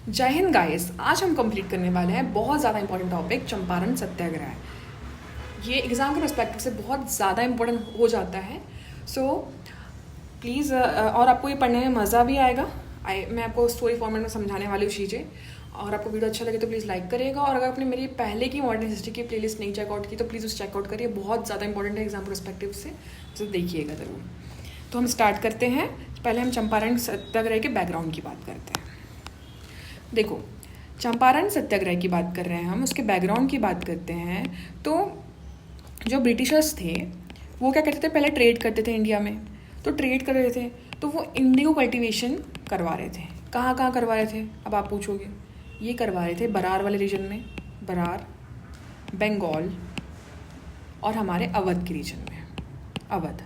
जय हिंद गाइस। आज हम कंप्लीट करने वाले हैं बहुत ज़्यादा इंपॉर्टेंट टॉपिक चंपारण सत्याग्रह। ये एग्ज़ाम के पर्सपेक्टिव से बहुत ज़्यादा इंपॉर्टेंट हो जाता है। सो प्लीज़ और आपको ये पढ़ने में मज़ा भी आएगा। मैं आपको स्टोरी फॉर्मेट में समझाने वाली हूँ चीज़ें। और आपको वीडियो अच्छा लगे तो प्लीज़ लाइक करिएगा। और अगर आपने मेरी पहले की मॉडर्न हिस्ट्री की प्लेलिस्ट नहीं चेकआउट की तो प्लीज़ उसे चेकआउट करिए, बहुत ज़्यादा इंपॉर्टेंट है एग्जाम पर्सपेक्टिव से, तो देखिएगा ज़रूर। तो हम स्टार्ट करते हैं। पहले हम चंपारण सत्याग्रह के बैकग्राउंड की बात करते हैं। देखो, चंपारण सत्याग्रह की बात कर रहे हैं हम, उसके बैकग्राउंड की बात करते हैं। तो जो ब्रिटिशर्स थे वो क्या करते थे, पहले ट्रेड करते थे इंडिया में। तो ट्रेड कर रहे थे तो वो इंडिगो कल्टीवेशन करवा रहे थे। कहाँ कहाँ करवा रहे थे, अब आप पूछोगे। ये करवा रहे थे बरार वाले रीजन में, बरार, बंगाल और हमारे अवध के रीजन में, अवध।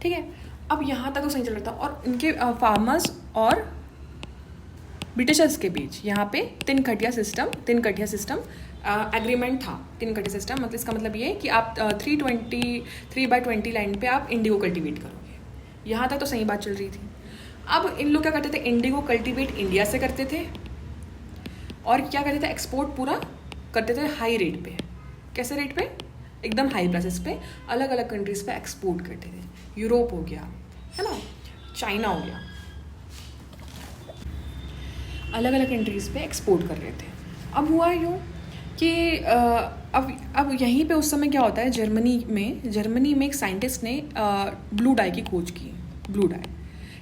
ठीक है, अब यहाँ तक तो सही चल रहा था। और इनके फार्मर्स और ब्रिटिशर्स के बीच यहाँ पे तीन कटिया सिस्टम एग्रीमेंट था। तीन कटिया सिस्टम मतलब इसका मतलब ये कि आप 3/20 लैंड पे आप इंडिगो कल्टीवेट करोगे। यहाँ तक तो सही बात चल रही थी। अब इन लोग क्या करते थे, इंडिगो कल्टीवेट इंडिया से करते थे और क्या करते थे, एक्सपोर्ट पूरा करते थे हाई रेट पे। कैसे रेट पे, एकदम हाई प्राइसेस पे अलग अलग कंट्रीज पे एक्सपोर्ट करते थे। यूरोप हो गया, है ना, चाइना हो गया, अलग अलग कंट्रीज़ पे एक्सपोर्ट कर रहे थे। अब हुआ यूँ कि अब यहीं पे उस समय क्या होता है, जर्मनी में एक साइंटिस्ट ने ब्लू डाई की खोज की, ब्लू डाई।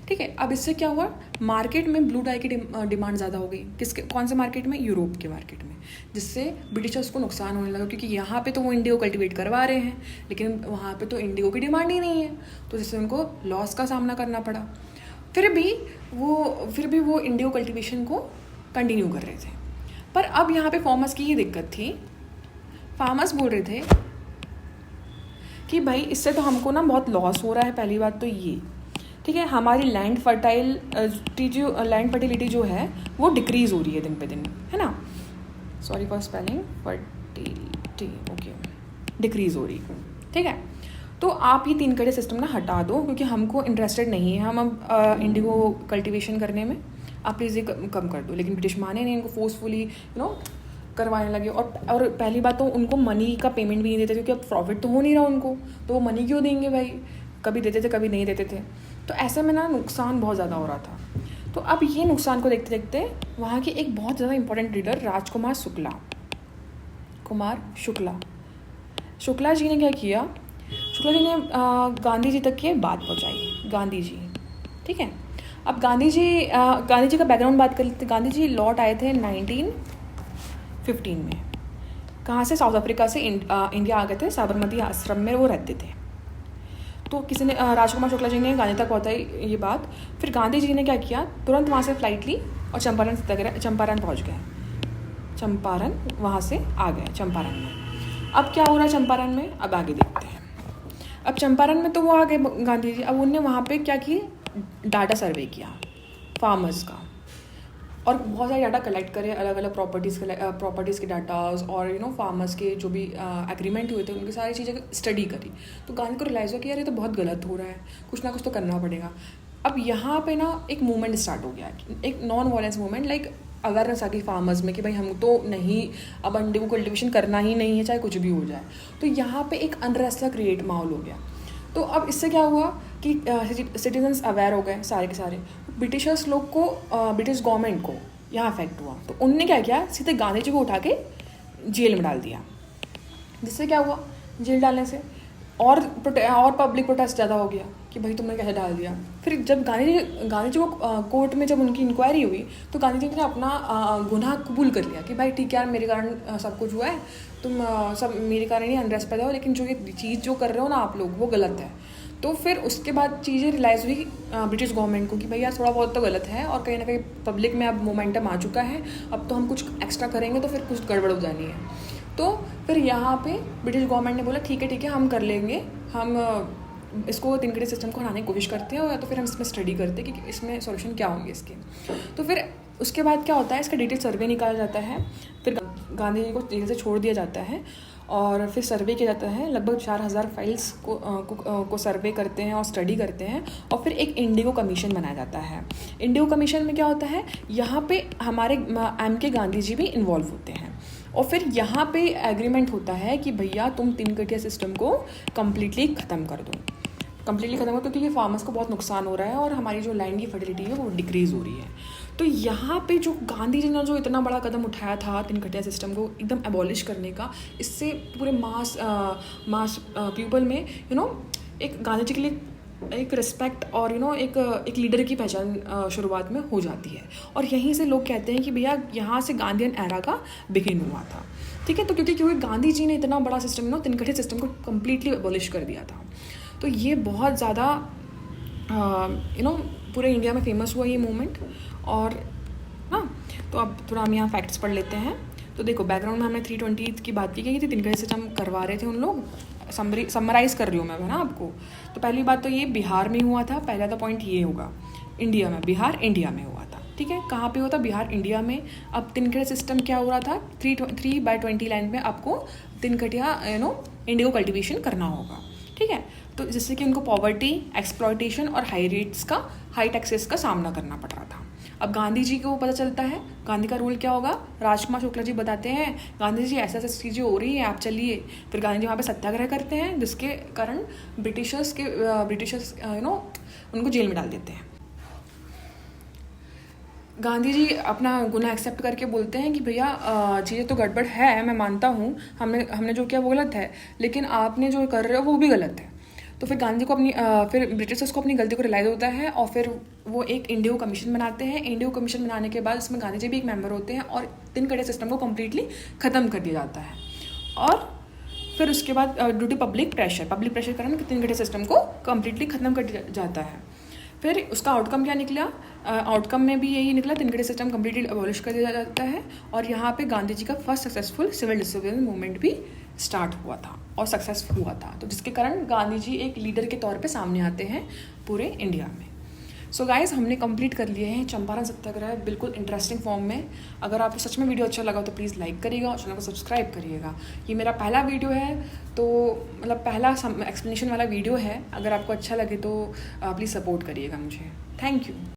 ठीक है, अब इससे क्या हुआ, मार्केट में ब्लू डाई की डिमांड ज़्यादा हो गई। कौन से मार्केट में, यूरोप के मार्केट में, जिससे ब्रिटिशर्स को नुकसान होने लगा। क्योंकि यहाँ पे तो वो इंडिगो कल्टीवेट करवा रहे हैं लेकिन वहाँ पे तो इंडिगो की डिमांड ही नहीं है, तो जिससे उनको लॉस का सामना करना पड़ा। फिर भी वो इंडिगो कल्टीवेशन को कंटिन्यू कर रहे थे। पर अब यहाँ पे फार्मर्स की ही दिक्कत थी। फार्मर्स बोल रहे थे कि भाई इससे तो हमको ना बहुत लॉस हो रहा है। पहली बात तो ये, ठीक है, हमारी लैंड फर्टिलिटी जो है वो डिक्रीज़ हो रही है दिन पे दिन, है ना। Sorry for spelling, fertility, okay, decrease हो रही है। ठीक है, तो आप ये तीन कड़े सिस्टम ना हटा दो, क्योंकि हमको इंटरेस्टेड नहीं है हम अब इंडिगो कल्टीवेशन करने में। आप प्लीज़ ये कम कर दो। लेकिन ब्रिटिश माने नहीं, इनको फोर्सफुली करवाने लगे। और पहली बात तो उनको मनी का पेमेंट भी नहीं देते थे, क्योंकि अब प्रॉफिट तो हो नहीं रहा उनको, तो वो मनी क्यों देंगे भाई। कभी देते थे कभी नहीं देते थे, तो ऐसे में ना नुकसान बहुत ज़्यादा हो रहा था। तो अब ये नुकसान को देखते देखते वहाँ के एक बहुत ज़्यादा इंपॉर्टेंट लीडर राजकुमार शुक्ला जी ने क्या किया, शुक्ला जी ने गांधी जी तक ये बात पहुंचाई। गांधी जी, ठीक है। अब गांधी जी का बैकग्राउंड बात कर लेते। गांधी जी लौट आए थे 1915 में। कहाँ से, साउथ अफ्रीका से इंडिया आ गए थे। साबरमती आश्रम में वो रहते थे। तो किसी ने राजकुमार शुक्ला जी ने गांधी तक पहुँचाई ये बात। फिर गांधी जी ने क्या किया, तुरंत वहाँ से फ्लाइट ली और चंपारण पहुँच गए। चंपारण वहाँ से आ गए चंपारण में। अब क्या हो रहा है चंपारण में, अब आगे देखते हैं। अब चंपारण में तो वो आ गए गांधी जी। अब उनने वहाँ पे क्या की, डाटा सर्वे किया फार्मर्स का, और बहुत सारे डाटा कलेक्ट करे, अलग अलग प्रॉपर्टीज़ के डाटाज, और फार्मर्स के जो भी एग्रीमेंट हुए थे उनकी सारी चीज़ें स्टडी करी। तो गांधी को रियलाइज़ हुआ कि यार ये तो बहुत गलत हो रहा है, कुछ ना कुछ तो करना पड़ेगा। अब यहाँ पे ना एक मूवमेंट स्टार्ट हो गया, एक non violence movement, like awareness आ गई फार्मर्स में कि भाई हम तो नहीं, अब इंडिगो कल्टीवेशन करना ही नहीं है, चाहे कुछ भी हो जाए। तो यहाँ पे एक अनरेस्ट का क्रिएट माहौल हो गया। तो अब इससे क्या हुआ कि सिटीजन्स अवेयर हो गए सारे के सारे। ब्रिटिशर्स लोग को, ब्रिटिश गवर्नमेंट को यहाँ अफेक्ट हुआ। तो उनने क्या किया, सीधे गांधी जी को उठा के जेल में डाल दिया। जिससे क्या हुआ, जेल डालने से और पब्लिक प्रोटेस्ट ज़्यादा हो गया कि भाई तुमने कैसे डाल दिया। फिर जब गांधी जी को कोर्ट में जब उनकी इंक्वायरी हुई तो गांधी जी ने अपना गुनाह कबूल कर लिया कि भाई ठीक है यार, मेरे कारण सब कुछ हुआ है, तुम सब मेरे कारण ही अनरेस्ट पैदा हो, लेकिन जो ये चीज़ जो कर रहे हो ना आप लोग, वो गलत है। तो फिर उसके बाद चीज़ें रियलाइज़ हुई ब्रिटिश गवर्नमेंट को कि भाई यार थोड़ा बहुत तो गलत है, और कहीं ना कहीं पब्लिक में अब मोमेंटम आ चुका है, अब तो हम कुछ एक्स्ट्रा करेंगे तो फिर कुछ गड़बड़ हो जानी है। तो फिर यहाँ पे ब्रिटिश गवर्नमेंट ने बोला ठीक है हम कर लेंगे, हम इसको तीन कड़ी सिस्टम को हटाने की कोशिश करते हैं, या तो फिर हम इसमें स्टडी करते हैं कि इसमें सॉल्यूशन क्या होंगे इसके। तो फिर उसके बाद क्या होता है, इसका डिटेल सर्वे निकाला जाता है। फिर गांधी जी को जेल से छोड़ दिया जाता है और फिर सर्वे किया जाता है। लगभग 4000 फाइल्स को सर्वे करते हैं और स्टडी करते हैं, और फिर एक इंडिगो कमीशन बनाया जाता है। इंडिगो कमीशन में क्या होता है, यहाँ पे हमारे MK गांधी जी भी इन्वॉल्व होते हैं, और फिर यहाँ पे एग्रीमेंट होता है कि भैया तुम तीन कटिया सिस्टम को कम्प्लीटली ख़त्म कर दो, क्योंकि ये फार्मर्स को बहुत नुकसान हो रहा है और हमारी जो लैंड की फर्टिलिटी है वो डिक्रीज़ हो रही है। तो यहाँ पे जो गांधी जी ने जो इतना बड़ा कदम उठाया था तीन कटिया सिस्टम को एकदम एबॉलिश करने का, इससे पूरे मास पीपल में एक गांधी जी के लिए एक रिस्पेक्ट और एक लीडर की पहचान शुरुआत में हो जाती है। और यहीं से लोग कहते हैं कि भैया यहाँ से गांधीयन एरा का बिगिन हुआ था। ठीक है, तो क्योंकि गांधी जी ने इतना बड़ा सिस्टम तीन कटिया सिस्टम को कम्प्लीटली एबॉलिश कर दिया था। तो ये बहुत ज़्यादा पूरे इंडिया में फेमस हुआ ये मूवमेंट। और तो अब थोड़ा हम यहाँ फैक्ट्स पढ़ लेते हैं। तो देखो, बैकग्राउंड में हमने 320 की बात की गई थी, तीन कटिया सिस्टम करवा रहे थे उन लोग। समराइज़ कर रही हूँ मैं आपको। तो पहली बात तो ये बिहार में हुआ था, पहला तो पॉइंट ये होगा, इंडिया में, बिहार इंडिया में हुआ था। ठीक है, कहाँ पे हुआ था, बिहार इंडिया में। अब तीन कटिया सिस्टम क्या हो रहा था, 3/20 लैंड में आपको तीन कटिया इंडिगो कल्टिवेशन करना होगा। ठीक है, तो जिससे कि उनको पॉवर्टी, एक्सप्लॉयटेशन और हाई टैक्सेस का सामना करना पड़ रहा था। अब गांधी जी को पता चलता है, गांधी का रूल क्या होगा, राजकुमार शुक्ला जी बताते हैं गांधी जी ऐसा चीज़ें हो रही हैं, आप चलिए। फिर गांधी जी वहाँ पे सत्याग्रह करते हैं, जिसके कारण ब्रिटिशर्स उनको जेल में डाल देते हैं। गांधी जी अपना गुनाह एक्सेप्ट करके बोलते हैं कि भैया चीज़ें तो गड़बड़ है, मैं मानता हूँ, हमने जो किया वो गलत है, लेकिन आपने जो कर रहे हो वो भी गलत है। तो फिर गांधी को फिर ब्रिटिशर्स को अपनी गलती को रियलाइज होता है, और फिर वो एक इंडिगो कमीशन बनाते हैं। इंडिगो कमीशन बनाने के बाद इसमें गांधी जी भी एक मेंबर होते हैं, और तीन कटिया सिस्टम को कम्प्लीटली ख़त्म कर दिया जाता है। और फिर उसके बाद ड्यू टू पब्लिक प्रेशर के कारण तीन कटिया सिस्टम को कम्प्लीटली ख़त्म कर दिया जाता है। फिर उसका आउटकम क्या निकला, आउटकम में भी यही निकला, तीन कटिया सिस्टम कम्प्लीटली अबॉलिश कर दिया जाता है। और यहाँ पे गांधी जी का first successful civil disobedience movement भी स्टार्ट हुआ था और सक्सेस हुआ था। तो जिसके कारण गांधी जी एक लीडर के तौर पे सामने आते हैं पूरे इंडिया में। सो गाइस, हमने कंप्लीट कर लिए हैं चंपारण सत्याग्रह बिल्कुल इंटरेस्टिंग फॉर्म में। अगर आपको सच में वीडियो अच्छा लगा तो प्लीज़ लाइक करिएगा और चैनल को सब्सक्राइब करिएगा। ये मेरा पहला वीडियो है, तो मतलब पहला एक्सप्लेनेशन वाला वीडियो है। अगर आपको अच्छा लगे तो प्लीज़ सपोर्ट करिएगा मुझे। Thank you.